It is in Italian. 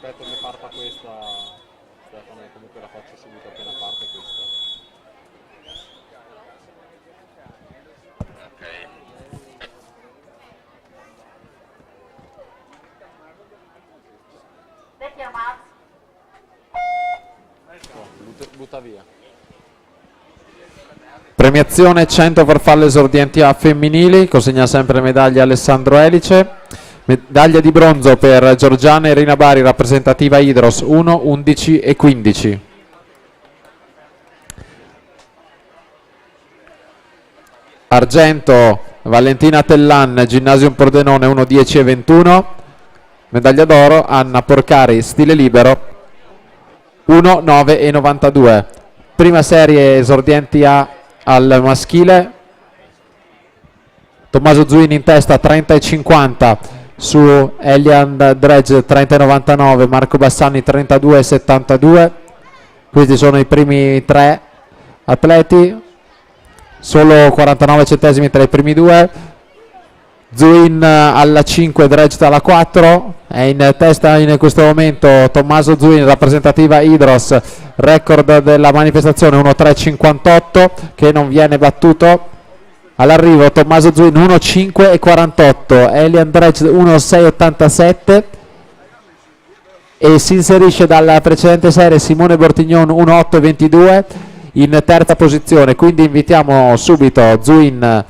aspetto che parta questa, Stefano, e comunque la faccio subito appena parte questa. Butta via. Premiazione 100 farfalle esordienti A femminili, consegna sempre medaglia Alessandro Elice, medaglia di bronzo per Giorgiana Irina Bari, rappresentativa Idros 1, 11 e 15. Argento Valentina Tellan, Ginnasium Pordenone 1, 10 e 21, medaglia d'oro Anna Porcari, stile libero 1, 9 e 92. Prima serie esordienti A al maschile, Tommaso Zuini in testa 30 e 50 su Elian Dredge 30 e 99, Marco Bassani 32 e 72. Questi sono i primi tre atleti, solo 49 centesimi tra i primi due. Zuin alla 5, Dredge alla 4, è in testa in questo momento Tommaso Zuin, rappresentativa Idros, record della manifestazione 1.358 che non viene battuto. All'arrivo Tommaso Zuin 1.5 e 48, Elian Dredge 1.687 e si inserisce dalla precedente serie Simone Bortignon 1.8 e 22 in terza posizione, quindi invitiamo subito Zuin